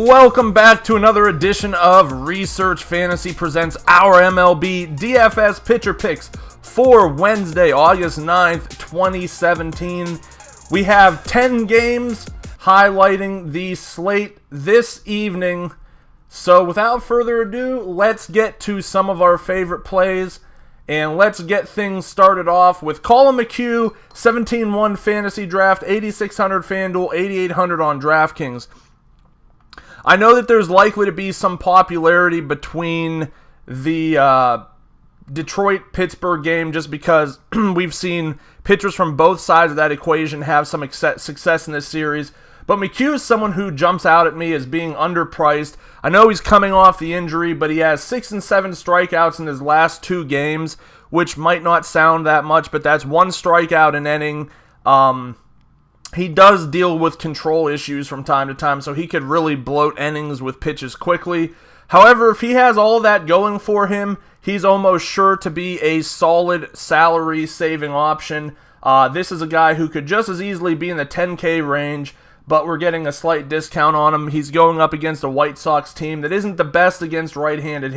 Welcome back to another edition of Research Fantasy presents our MLB DFS pitcher picks for Wednesday, August 9th, 2017. We have 10 games highlighting the slate this evening. So without further ado, let's get to some of our favorite plays. And let's get things started off with Colin McHugh, 17-1 fantasy draft, 8,600 FanDuel, 8,800 on DraftKings. I know that there's likely to be some popularity between the Detroit-Pittsburgh game just because we've seen pitchers from both sides of that equation have some success in this series. But McHugh is someone who jumps out at me as being underpriced. I know he's coming off the injury, but he has 6 and 7 strikeouts in his last 2 games, which might not sound that much, but that's 1 strikeout an inning. He does deal with control issues from time to time, so he could really bloat innings with pitches quickly. However, if he has all that going for him, he's almost sure to be a solid salary-saving option. This is a guy who could just as easily be in the 10K range, but we're getting a slight discount on him. He's going up against a White Sox team that isn't the best against right-handed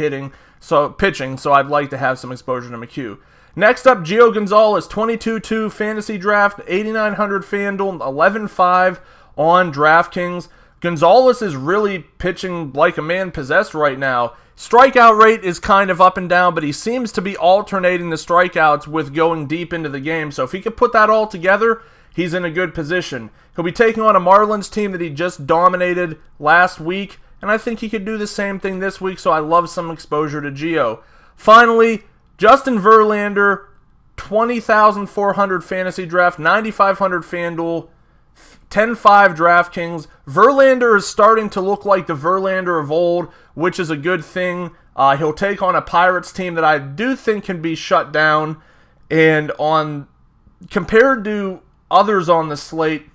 pitching, so I'd like to have some exposure to McHugh. Next up, Gonzalez, 22-2 fantasy draft, 8,900 FanDuel, 11.5 on DraftKings. Gonzalez is really pitching like a man possessed right now. Strikeout rate is kind of up and down, but he seems to be alternating the strikeouts with going deep into the game. So if he could put that all together, he's in a good position. He'll be taking on a Marlins team that he just dominated last week, and I think he could do the same thing this week, so I love some exposure to Gio. Finally, Justin Verlander, 20,400 fantasy draft, 9,500 FanDuel, 10.5 DraftKings. Verlander is starting to look like the Verlander of old, which is a good thing. He'll take on a Pirates team that I do think can be shut down. And compared to others on the slate,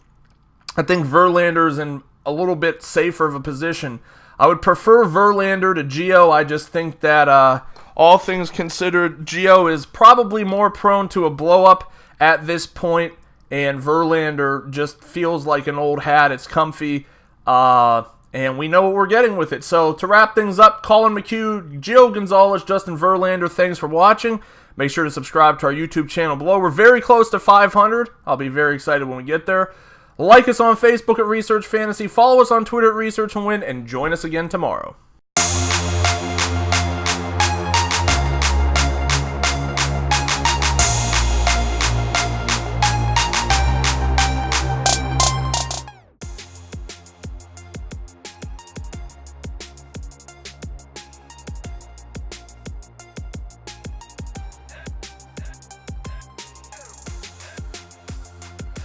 I think Verlander is in a little bit safer of a position. I would prefer Verlander to Gio. I just think that all things considered, Gio is probably more prone to a blow-up at this point, and Verlander just feels like an old hat. It's comfy, and we know what we're getting with it. So to wrap things up, Colin McHugh, Gio Gonzalez, Justin Verlander, thanks for watching. Make sure to subscribe to our YouTube channel below. We're very close to 500. I'll be very excited when we get there. Like us on Facebook at Research Fantasy, follow us on Twitter at Research and Win, and join us again tomorrow.